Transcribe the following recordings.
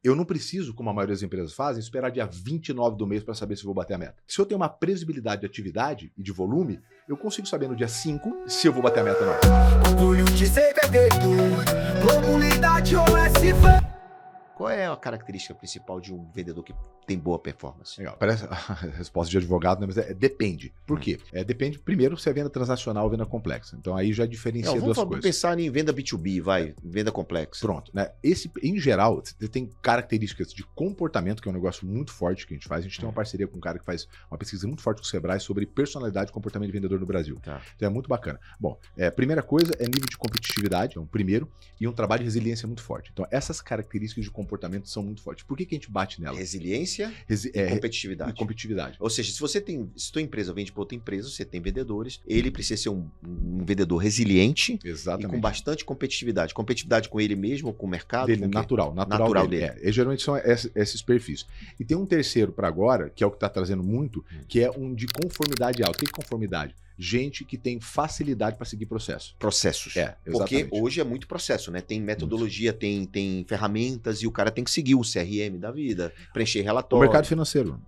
Eu não preciso, como a maioria das empresas fazem, esperar dia 29 do mês para saber se vou bater a meta. Se eu tenho uma previsibilidade de atividade e de volume, eu consigo saber no dia 5 se eu vou bater a meta ou não. Orgulho de ser vendedor, comunidade OS. Qual é a característica principal de um vendedor que tem boa performance? Legal. Parece a resposta de advogado, né? Mas depende. Por quê? Depende, primeiro, se é venda transacional ou venda complexa. Então aí já diferencia duas coisas. Vamos pensar em venda B2B, venda complexa. Pronto, né? Em geral, você tem características de comportamento, que é um negócio muito forte que a gente faz. A gente tem uma parceria com um cara que faz uma pesquisa muito forte com o Sebrae sobre personalidade e comportamento de vendedor no Brasil. Tá. Então é muito bacana. Bom, primeira coisa é nível de competitividade, então primeiro, e um trabalho de resiliência muito forte. Então essas características de comportamento são muito fortes. Por que a gente bate nela? Resiliência e competitividade. E competitividade. Ou seja, se tua empresa vende para outra empresa, você tem vendedores, ele precisa ser um vendedor resiliente. Exatamente. E com bastante competitividade. Competitividade com ele mesmo ou com o mercado? Dele, natural dele. E geralmente são esses perfis. E tem um terceiro para agora, que é o que está trazendo muito, que é um de conformidade alta. O que é conformidade? Gente que tem facilidade para seguir processo. Processos. Exatamente. Porque hoje é muito processo, né? Tem metodologia, tem ferramentas e o cara tem que seguir o CRM da vida, preencher relatório. O mercado financeiro.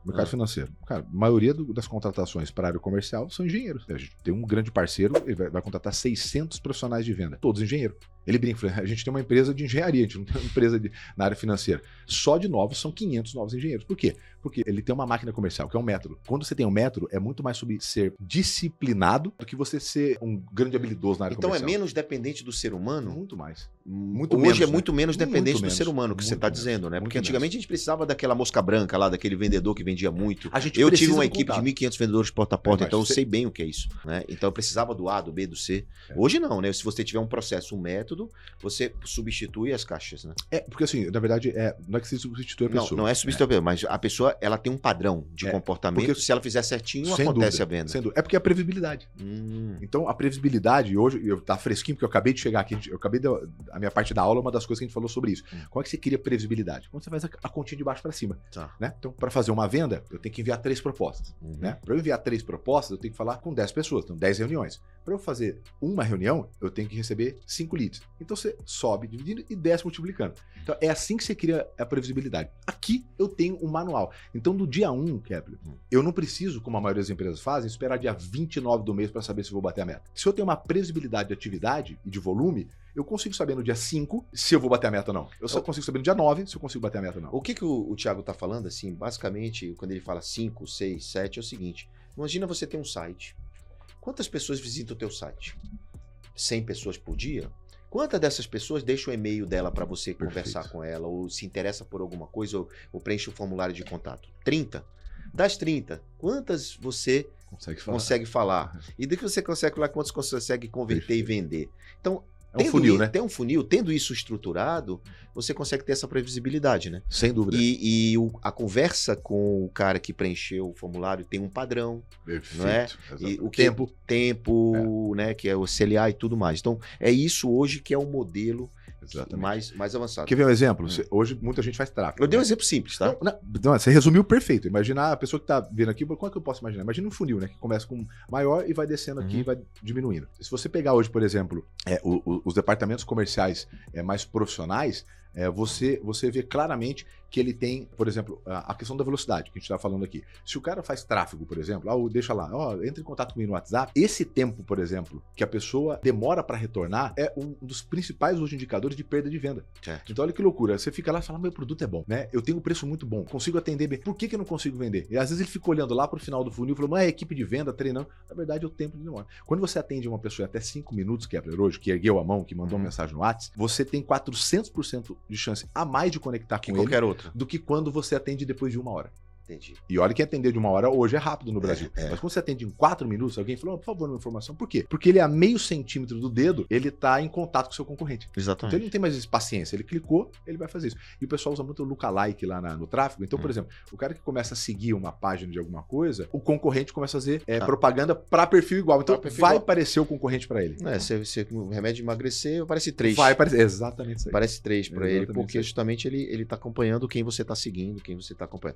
Cara, a maioria das contratações para a área comercial são engenheiros. A gente tem um grande parceiro, ele vai contratar 600 profissionais de venda, todos engenheiros. Ele brinca, a gente tem uma empresa de engenharia, a gente não tem uma empresa na área financeira. Só de novos são 500 novos engenheiros. Por quê? Porque ele tem uma máquina comercial, que é um método. Quando você tem um método, é muito mais sobre ser disciplinado do que você ser um grande habilidoso na área comercial. Então é menos dependente do ser humano? Muito mais. Hoje é muito menos dependente do ser humano, que você está dizendo, né? Porque antigamente a gente precisava daquela mosca branca lá, daquele vendedor que vendia muito. Eu tive uma equipe de 1.500 vendedores porta a porta, então eu sei bem o que é isso, né? Então eu precisava do A, do B, do C. Hoje não, né? Se você tiver um processo, um método, você substitui as caixas, né? Porque assim, na verdade, não é que você substitui a pessoa. Não é substituir a pessoa, mas a pessoa, ela tem um padrão de comportamento, porque se ela fizer certinho, acontece a venda. Sem dúvida. É porque é a previsibilidade. Então, a previsibilidade, hoje, tá fresquinho, porque eu acabei de chegar aqui, a minha parte da aula, uma das coisas que a gente falou sobre isso. Como é que você cria previsibilidade? Quando você faz a continha de baixo para cima. Tá. Né? Então, para fazer uma venda, eu tenho que enviar 3 propostas. Né? Para eu enviar 3 propostas, eu tenho que falar com 10 pessoas, então 10 reuniões. Para eu fazer uma reunião, eu tenho que receber 5 leads. Então, você sobe dividindo e desce multiplicando. Então, é assim que você cria a previsibilidade. Aqui, eu tenho um manual. Então, do dia 1, Kepler, eu não preciso, como a maioria das empresas fazem, esperar dia 29 do mês para saber se vou bater a meta. Se eu tenho uma previsibilidade de atividade e de volume, eu consigo saber no dia 5 se eu vou bater a meta ou não. Eu só consigo saber no dia 9 se eu consigo bater a meta ou não. O que o Thiago está falando, assim, basicamente, quando ele fala 5, 6, 7, é o seguinte. Imagina você ter um site. Quantas pessoas visitam o teu site? 100 pessoas por dia? Quantas dessas pessoas deixam o e-mail dela para você conversar com ela, ou se interessa por alguma coisa, ou preenche o formulário de contato? 30? Das 30, quantas você consegue falar? E do que você consegue falar, quantos você consegue converter e vender? Então, é um funil, né? Tem um funil, tendo isso estruturado, você consegue ter essa previsibilidade, né? Sem dúvida. E a conversa com o cara que preencheu o formulário tem um padrão. Perfeito. Não é? E o tempo, né? Que é o CLA e tudo mais. Então, é isso hoje que é o modelo mais avançado. Quer ver um exemplo? Hoje muita gente faz tráfego. Eu dei um exemplo simples, tá? Não, você resumiu perfeito. Imagina a pessoa que tá vendo aqui, como é que eu posso imaginar? Imagina um funil, né? Que começa com maior e vai descendo aqui e vai diminuindo. Se você pegar hoje, por exemplo, os departamentos comerciais mais profissionais, você vê claramente que ele tem, por exemplo, a questão da velocidade, que a gente está falando aqui. Se o cara faz tráfego, por exemplo, deixa lá, entra em contato comigo no WhatsApp, esse tempo, por exemplo, que a pessoa demora para retornar, é um dos principais hoje indicadores de perda de venda. Certo. Então olha que loucura, você fica lá e fala, meu produto é bom, né? Eu tenho um preço muito bom, consigo atender bem. Por que eu não consigo vender? E às vezes ele fica olhando lá pro final do funil e falou, mas é equipe de venda, treinando. Na verdade, é o tempo de demora. Quando você atende uma pessoa até 5 minutos, Kepler, hoje, que ergueu a mão, que mandou uma mensagem no WhatsApp, você tem 400% de chance a mais de conectar com qualquer ele outra do que quando você atende depois de 1 hora. Entendi. E olha que atender de 1 hora hoje é rápido no Brasil. Mas quando você atende em 4 minutos, alguém falou, por favor, uma informação. Por quê? Porque ele é a meio centímetro do dedo, ele tá em contato com o seu concorrente. Exatamente. Então ele não tem mais paciência. Ele clicou, ele vai fazer isso. E o pessoal usa muito o lookalike lá no tráfego. Então, por exemplo, o cara que começa a seguir uma página de alguma coisa, o concorrente começa a fazer propaganda para perfil igual. Então vai aparecer o concorrente para ele. O remédio de emagrecer aparece 3. Vai aparecer, exatamente isso aí. Aparece 3 para ele, porque justamente ele tá acompanhando quem você tá seguindo, quem você tá acompanhando.